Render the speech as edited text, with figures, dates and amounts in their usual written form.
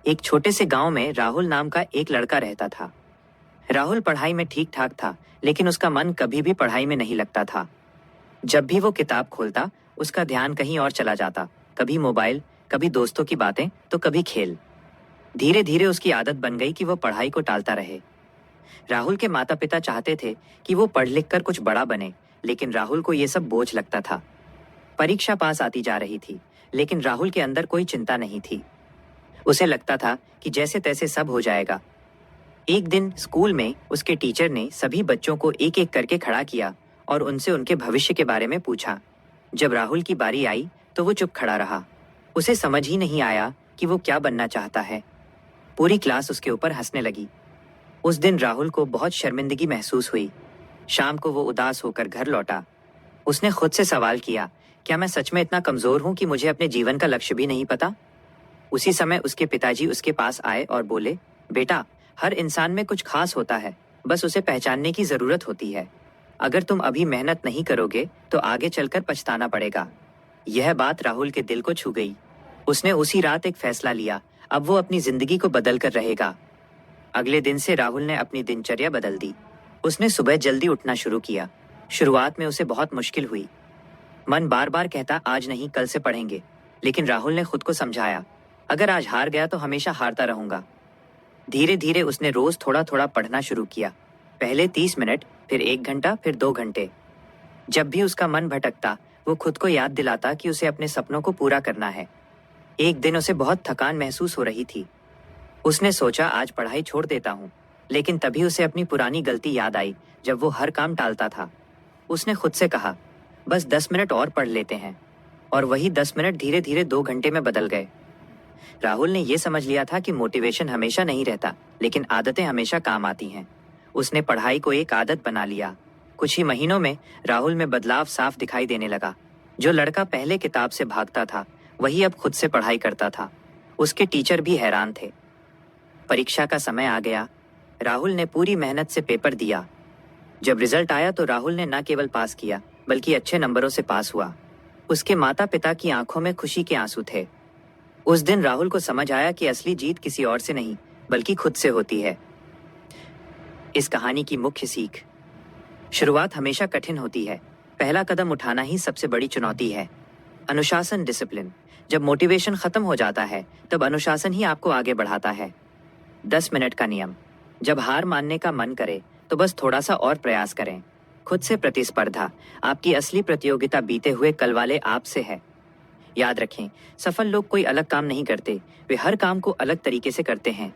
एक छोटे से गांव में राहुल नाम का एक लड़का रहता था। राहुल पढ़ाई में ठीक ठाक था, लेकिन उसका मन कभी भी पढ़ाई में नहीं लगता था। जब भी वो किताब खोलता, उसका ध्यान कहीं और चला जाता। कभी मोबाइल, कभी दोस्तों की बातें, तो कभी खेल। धीरे धीरे उसकी आदत बन गई कि वो पढ़ाई को टालता रहे। राहुल के माता पिता चाहते थे कि वो पढ़ लिख कर कुछ बड़ा बने, लेकिन राहुल को ये सब बोझ लगता था। परीक्षा पास आती जा रही थी, लेकिन राहुल के अंदर कोई चिंता नहीं थी। उसे लगता था कि जैसे तैसे सब हो जाएगा। एक दिन स्कूल में उसके टीचर ने सभी बच्चों को एक एक करके खड़ा किया और उनसे उनके भविष्य के बारे में पूछा। जब राहुल की बारी आई तो वो चुप खड़ा रहा। उसे समझ ही नहीं आया कि वो क्या बनना चाहता है। पूरी क्लास उसके ऊपर हंसने लगी। उस दिन राहुल को बहुत शर्मिंदगी महसूस हुई। शाम को वो उदास होकर घर लौटा। उसने खुद से सवाल किया, क्या मैं सच में इतना कमजोर हूं कि मुझे अपने जीवन का लक्ष्य भी नहीं पता? उसी समय उसके पिताजी उसके पास आए और बोले, बेटा, हर इंसान में कुछ खास होता है, बस उसे पहचानने की जरूरत होती है। अगर तुम अभी मेहनत नहीं करोगे तो आगे चलकर पछताना पड़ेगा। यह बात राहुल के दिल को छू गई। उसने उसी रात एक फैसला लिया, अब वो अपनी जिंदगी को बदल कर रहेगा। अगले दिन से राहुल ने अपनी दिनचर्या बदल दी। उसने सुबह जल्दी उठना शुरू किया। शुरुआत में उसे बहुत मुश्किल हुई। मन बार बार कहता, आज नहीं, कल से पढ़ेंगे। लेकिन राहुल ने खुद को समझाया, अगर आज हार गया तो हमेशा हारता रहूंगा। धीरे धीरे उसने रोज थोड़ा थोड़ा पढ़ना शुरू किया। पहले 30 मिनट, फिर 1 घंटा, फिर 2 घंटे। जब भी उसका मन भटकता, वो खुद को याद दिलाता कि उसे अपने सपनों को पूरा करना है। एक दिन उसे बहुत थकान महसूस हो रही थी। उसने सोचा, आज पढ़ाई छोड़ देता हूँ। लेकिन तभी उसे अपनी पुरानी गलती याद आई, जब वो हर काम टालता था। उसने खुद से कहा, बस 10 मिनट और पढ़ लेते हैं। और वही 10 मिनट धीरे धीरे 2 घंटे में बदल गए। राहुल ने यह समझ लिया था कि मोटिवेशन हमेशा नहीं रहता, लेकिन आदतें हमेशा काम आती हैं। उसने पढ़ाई को एक आदत बना लिया। कुछ ही महीनों में राहुल में बदलाव साफ दिखाई देने लगा। जो लड़का पहले किताब से भागता था, वही अब खुद से पढ़ाई करता था। उसके टीचर भी हैरान थे। परीक्षा का समय आ गया। राहुल ने पूरी मेहनत से पेपर दिया। जब रिजल्ट आया तो राहुल ने न केवल पास किया, बल्कि अच्छे नंबरों से पास हुआ। उसके माता पिता की आंखों में खुशी के आंसू थे। उस दिन राहुल को समझ आया कि असली जीत किसी और से नहीं, बल्कि खुद से होती है। इस कहानी की मुख्य सीख, शुरुआत हमेशा कठिन होती है। पहला कदम उठाना ही सबसे बड़ी चुनौती है। अनुशासन, डिसिप्लिन। जब मोटिवेशन खत्म हो जाता है, तब अनुशासन ही आपको आगे बढ़ाता है। 10 मिनट का नियम। जब हार मानने का मन करे, तो बस थोड़ा सा और प्रयास करें। खुद से प्रतिस्पर्धा। आपकी असली प्रतियोगिता बीते हुए कल वाले आप से है। याद रखें, सफल लोग कोई अलग काम नहीं करते, वे हर काम को अलग तरीके से करते हैं।